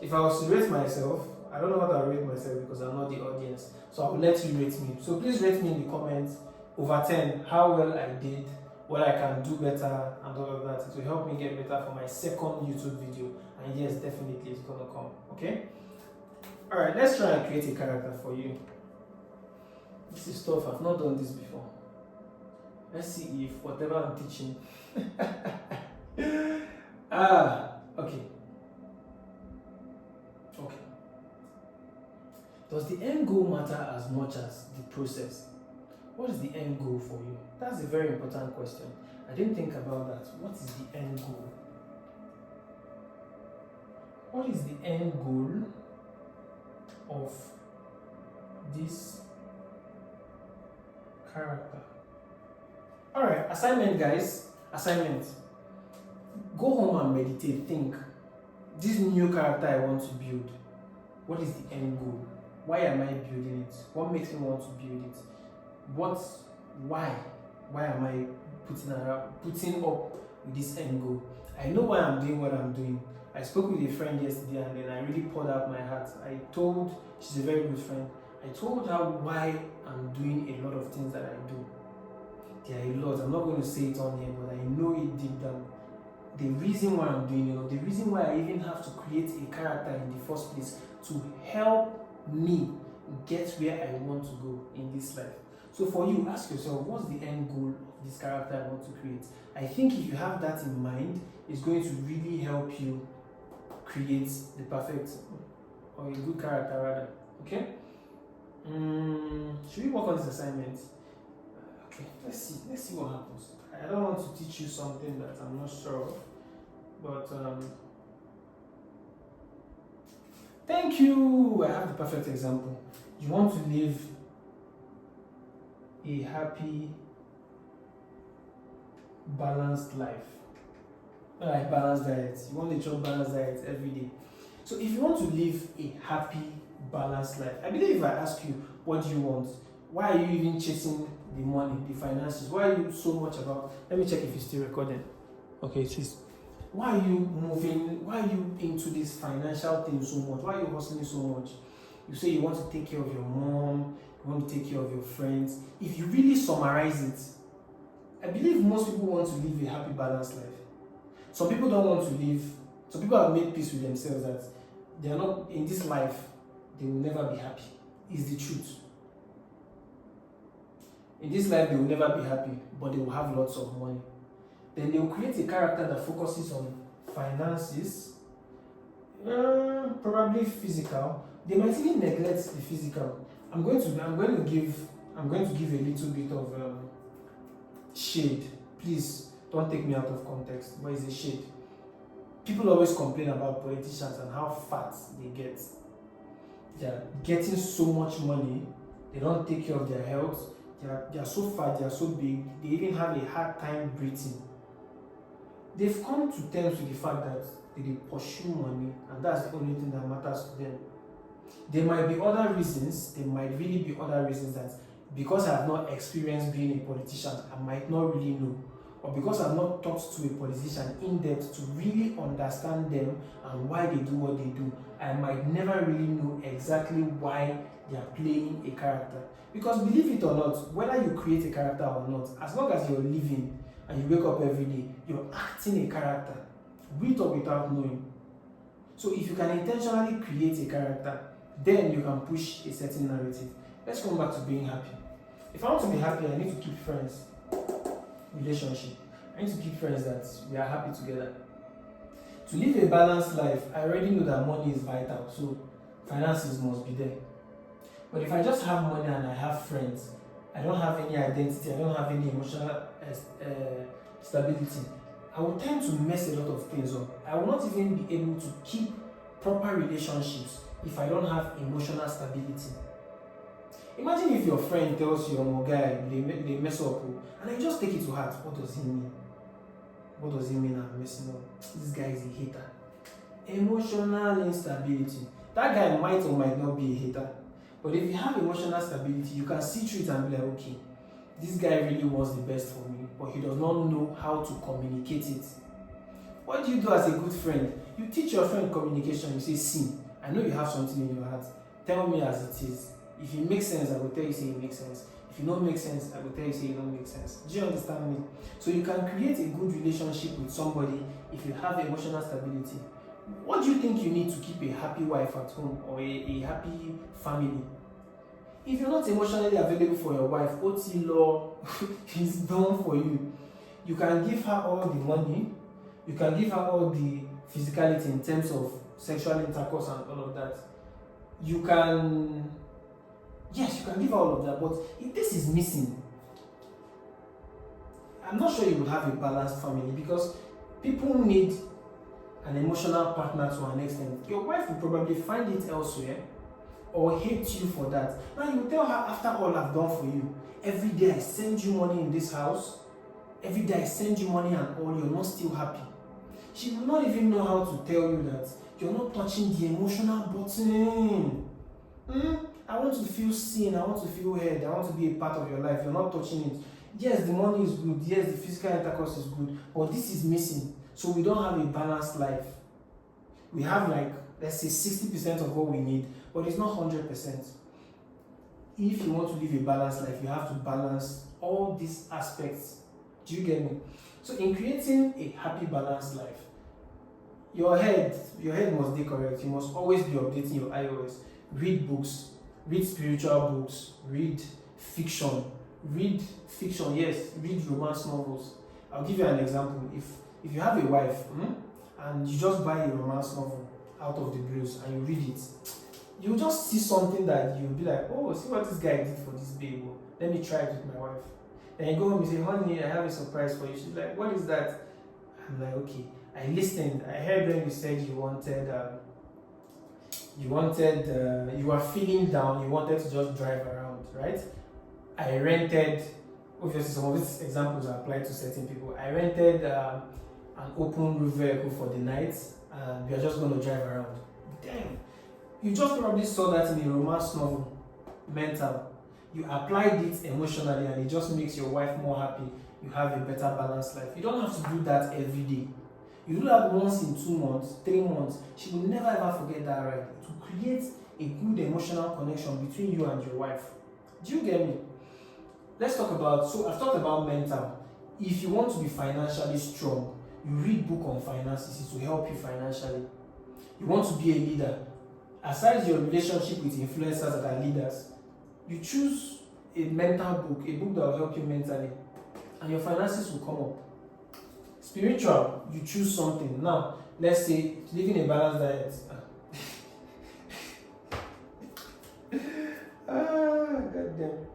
If I was to rate myself, I don't know what I'll rate myself because I'm not the audience. So I will let you rate me. So please rate me in the comments over 10 how well I did, what I can do better, and all of that. It will help me get better for my second YouTube video. And yes, definitely it's gonna come. Okay? Alright, let's try and create a character for you. This is tough, I've not done this before. Let's see if whatever I'm teaching. Okay. Does the end goal matter as much as the process? What is the end goal for you? That's a very important question. I didn't think about that. What is the end goal? What is the end goal of this character? Alright, assignment guys. Assignment. Go home and meditate. Think. This new character I want to build. What is the end goal? Why am I building it? What makes me want to build it? Why am I putting up with this end goal? I know why I'm doing what I'm doing. I spoke with a friend yesterday and then I really poured out my heart. She's a very good friend. I told her why I'm doing a lot of things that I do. There are a lot. I'm not going to say it on here, but I know it deep down. The reason why I'm doing it, the reason why I even have to create a character in the first place to help me get where I want to go in this life. So for you, ask yourself, what's the end goal of this character I want to create? I think if you have that in mind, it's going to really help you create the perfect or a good character rather. Okay? Should we work on this assignment? Okay, let's see what happens. I don't want to teach you something that I'm not sure of, but thank you. I have the perfect example. You want to live a happy, balanced life. Like balanced diet. You want to chop balanced diet every day. So if you want to live a happy, balanced life, I believe if I ask you what do you want, why are you even chasing the money, the finances? Why are you so much about? Let me check if it's still recording. Okay, it is. Why are you moving? Why are you into this financial thing so much? Why are you hustling so much? You say you want to take care of your mom, you want to take care of your friends. If you really summarize it, I believe most people want to live a happy, balanced life. Some people don't want to live. Some people have made peace with themselves that they are not in this life. They will never be happy. Is the truth. In this life, they will never be happy, but they will have lots of money. Then they will create a character that focuses on finances, probably physical. They might even neglect the physical. I'm going to give a little bit of shade. Please don't take me out of context, but it's a shade. People always complain about politicians and how fat they get. They are getting so much money, they don't take care of their health. They are so fat, they are so big, they even have a hard time breathing. They've come to terms with the fact that they pursue money, and that's the only thing that matters to them. There might be other reasons, there might really be other reasons that because I have not experienced being a politician, I might not really know. Or because I've not talked to a politician in depth to really understand them and why they do what they do, I might never really know exactly why they are playing a character. Because believe it or not, whether you create a character or not, as long as you're living and you wake up every day, you're acting a character, with or without knowing. So if you can intentionally create a character, then you can push a certain narrative. Let's come back to being happy. If I want to be happy, I need to keep friends. Relationship. I need to keep friends that we are happy together. To live a balanced life, I already know that money is vital, so finances must be there. But if I just have money and I have friends, I don't have any identity, I don't have any emotional stability, I will tend to mess a lot of things up. I will not even be able to keep proper relationships if I don't have emotional stability. Imagine if your friend tells you, oh guy, they mess up, and you just take it to heart. What does he mean? What does he mean I'm messing up? This guy is a hater. Emotional instability. That guy might or might not be a hater. But if you have emotional stability, you can see through it and be like, okay, this guy really wants the best for me, but he does not know how to communicate it. What do you do as a good friend? You teach your friend communication. You say, see, I know you have something in your heart. Tell me as it is. If it makes sense, I will tell you say it makes sense. If it don't make sense, I will tell you say it don't make sense. Do you understand me? So you can create a good relationship with somebody if you have emotional stability. What do you think you need to keep a happy wife at home or a happy family? If you're not emotionally available for your wife, OT law is done for you. You can give her all the money, you can give her all the physicality in terms of sexual intercourse and all of that. You can give her all of that, but if this is missing, I'm not sure you will have a balanced family because people need an emotional partner to an extent. Your wife will probably find it elsewhere or hate you for that. Now you tell her, after all I've done for you, every day I send you money in this house, every day I send you money and all, you're not still happy. She will not even know how to tell you that you're not touching the emotional button. I want to feel seen, I want to feel heard, I want to be a part of your life. You're not touching it. Yes, the money is good, yes, the physical intercourse is good, but this is missing. So we don't have a balanced life. We have let's say 60% of what we need, but it's not 100%. If you want to live a balanced life, you have to balance all these aspects. Do you get me? So in creating a happy, balanced life, your head must be correct. You must always be updating your iOS. Read books, read spiritual books, read fiction, yes, read romance novels. I'll give you an example. If you have a wife and you just buy a romance novel out of the blues and you read it, you'll just see something that you'll be like, oh, see what this guy did for this babe. Let me try it with my wife. Then you go home, you say, honey, I have a surprise for you. She's like, what is that? I'm like, okay. I listened. I heard when you said you were feeling down, you wanted to just drive around, right? I rented, obviously some of these examples are applied to certain people. I rented an open roof vehicle for the night, and we are just going to drive around. Damn, you just probably saw that in a romance novel, mental. You applied it emotionally, and it just makes your wife more happy. You have a better balanced life. You don't have to do that every day. You do that once in 2 months, 3 months. She will never ever forget that, right? To create a good emotional connection between you and your wife. Do you get me? Let's talk about, so I've talked about mental. If you want to be financially strong, you read book on finances, it will help you financially. You want to be a leader. Aside your relationship with influencers that are leaders, you choose a mental book, a book that will help you mentally, and your finances will come up. Spiritual, you choose something. Now, let's say living a balanced diet. Goddamn.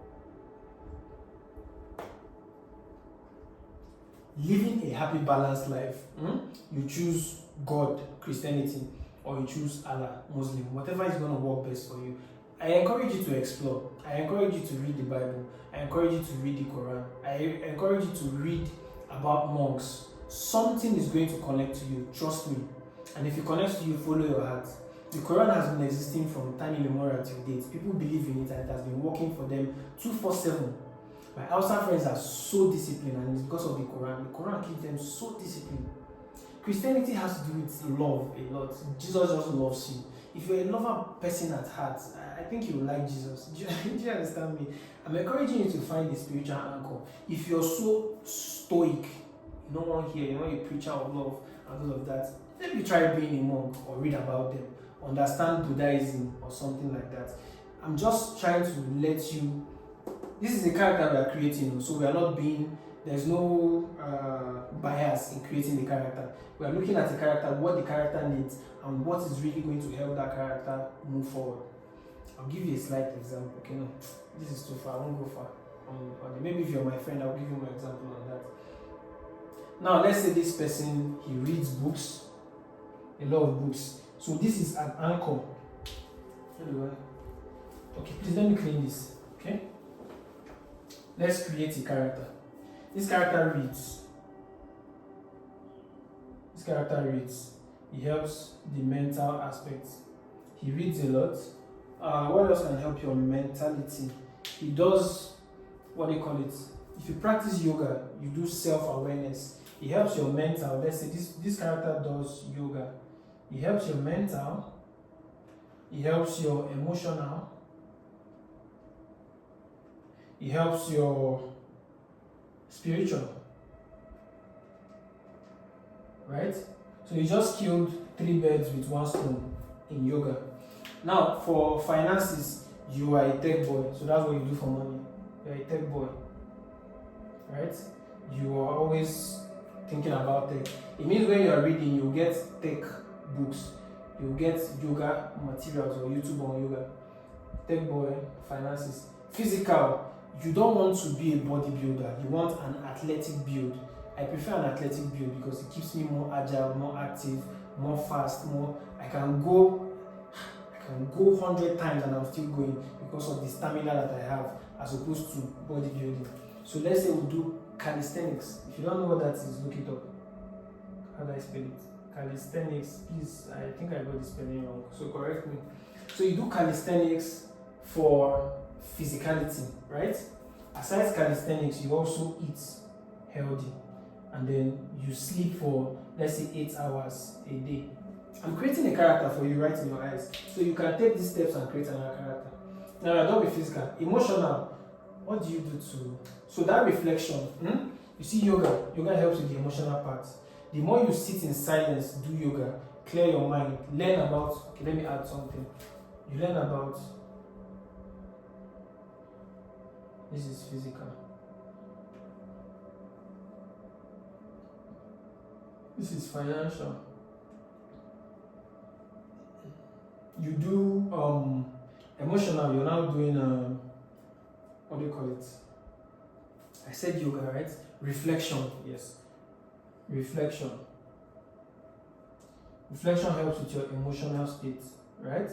Living a happy, balanced life. You choose God, Christianity, or you choose Allah, Muslim. Whatever is going to work best for you. I encourage you to explore. I encourage you to read the Bible. I encourage you to read the Quran. I encourage you to read about monks. Something is going to connect to you, trust me. And if it connects to you, follow your heart. The Quran has been existing from time immemorial till date. People believe in it, and it has been working for them 24/7. My Hausa friends are so disciplined, and it's because of the Quran. The Quran keeps them so disciplined. Christianity has to do with love a lot. Jesus just loves you. If you're a lover person at heart, I think you will like Jesus. Do you understand me? I'm encouraging you to find a spiritual anchor. If you're so stoic, you don't want to hear, you're not a preacher of love and all of that, maybe try being a monk or read about them. Understand Buddhism or something like that. I'm just trying to let you. This is a character we are creating, so we are not being. There's no bias in creating the character. We are looking at the character, what the character needs, and what is really going to help that character move forward. I'll give you a slight example. Okay, no, this is too far. I won't go far. Maybe if you're my friend, I'll give you my example on that. Now, let's say this person, he reads books, a lot of books. So this is an anchor. Okay, please let me clean this. Okay. Let's create a character. This character reads. He helps the mental aspects. He reads a lot. What else can help your mentality? He does, what do you call it? If you practice yoga, you do self-awareness. He helps your mental. Let's say this character does yoga. He helps your mental. He helps your emotional. He helps your spiritual. Right? So you just killed 3 birds with 1 stone in yoga. Now, for finances, you are a tech boy. So that's what you do for money. You're a tech boy. Right? You are always thinking about tech. It means when you are reading, you get tech books. You get yoga materials or YouTube on yoga. Tech boy, finances. Physical, you don't want to be a bodybuilder. You want an athletic build. I prefer an athletic build because it keeps me more agile, more active, more fast, I can go 100 times and I'm still going because of the stamina that I have as opposed to bodybuilding. So let's say we do calisthenics. If you don't know what that is, look it up. How do I spell it? Calisthenics. Please, I think I got the spelling wrong, so correct me. So you do calisthenics for physicality, right? Aside calisthenics, you also eat healthy, and then you sleep for, let's say, 8 hours a day. I'm creating a character for you right in your eyes, so you can take these steps and create another character. Now, don't be physical. Emotional, what do you do to, so that reflection, you see yoga helps with the emotional part. The more you sit in silence, do yoga, clear your mind, learn about, okay, let me add something. You learn about, this is physical. This is financial. You do emotional, you're now doing what do you call it? I said yoga, right? Reflection, yes. Reflection. Reflection helps with your emotional state, right?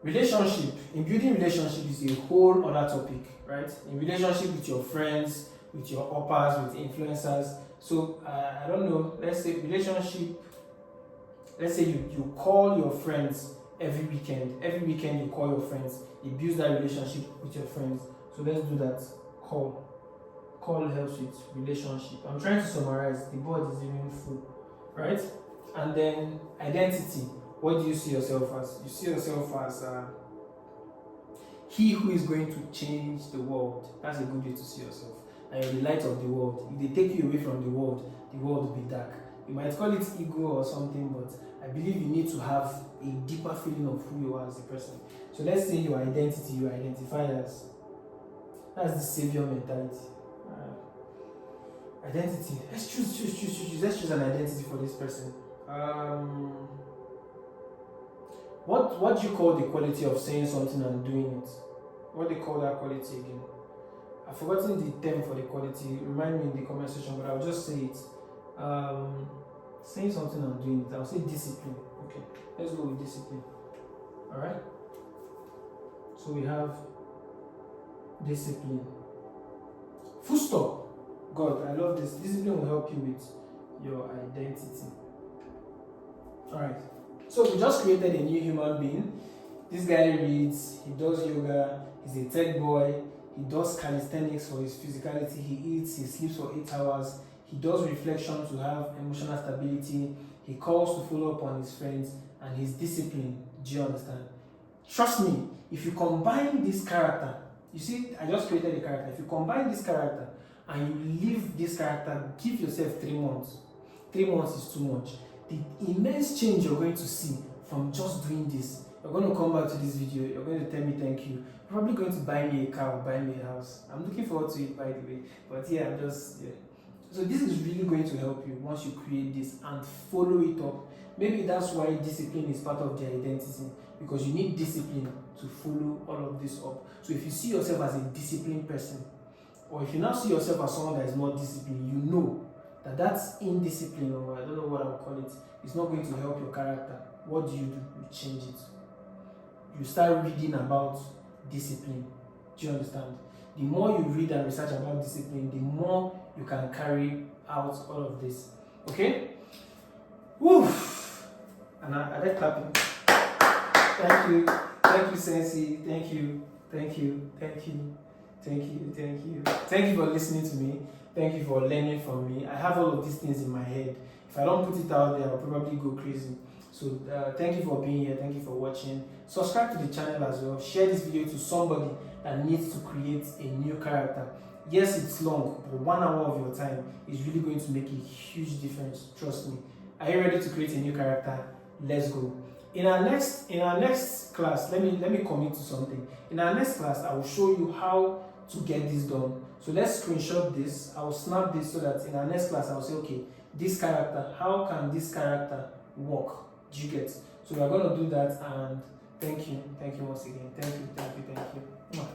Relationship. In building relationship is a whole other topic, right? In relationship with your friends, with your uppers, with influencers. So I don't know, let's say relationship, let's say you call your friends every weekend you call your friends, it builds that relationship with your friends. So let's do that. Call helps with relationship. I'm trying to summarize, the board is even full, right? And then identity. What do you see yourself as? You see yourself as he who is going to change the world. That's a good way to see yourself. And you're the light of the world. If they take you away from the world will be dark. You might call it ego or something, but I believe you need to have a deeper feeling of who you are as a person. So let's say your identity, you identify as, that's the savior mentality. Identity. Let's choose. Let's choose an identity for this person. What do you call the quality of saying something and doing it? What do you call that quality again? I've forgotten the term for the quality. Remind me in the comment section, but I'll just say it. Saying something and doing it. I'll say discipline. Okay, let's go with discipline. Alright? So we have discipline. Full stop. God, I love this. Discipline will help you with your identity. Alright. So we just created a new human being. This guy reads, he does yoga, he's a tech boy, he does calisthenics for his physicality, he eats, he sleeps for 8 hours, he does reflection to have emotional stability, he calls to follow up on his friends, and he's disciplined. Do you understand? Trust me, if you combine this character, you see, I just created a character. If you combine this character and you leave this character, give yourself 3 months. 3 months is too much. The immense change you're going to see from just doing this. You're going to come back to this video, you're going to tell me thank you. You're probably going to buy me a car or buy me a house. I'm looking forward to it, by the way. But yeah, So this is really going to help you once you create this and follow it up. Maybe that's why discipline is part of the identity, because you need discipline to follow all of this up. So if you see yourself as a disciplined person, or if you now see yourself as someone that is not disciplined, you know that that's indiscipline, or I don't know what I'll call it. It's not going to help your character. What do? You change it. You start reading about discipline. Do you understand? The more you read and research about discipline, the more you can carry out all of this. Okay? Woo! And I like clapping. Thank you, Sensei. Thank you for listening to me. Thank you for learning from me. I have all of these things in my head. If I don't put it out there, I'll probably go crazy. So thank you for being here. Thank you for watching. Subscribe to the channel as well. Share this video to somebody that needs to create a new character. Yes, it's long, but 1 hour of your time is really going to make a huge difference. Trust me. Are you ready to create a new character? Let's go. In our next class, let me commit to something. In our next class, I will show you how to get this done. So let's screenshot this. I will snap this so that in our next class, I will say, okay, this character, how can this character work? Do you get? So we are going to do that, and thank you once again. Thank you.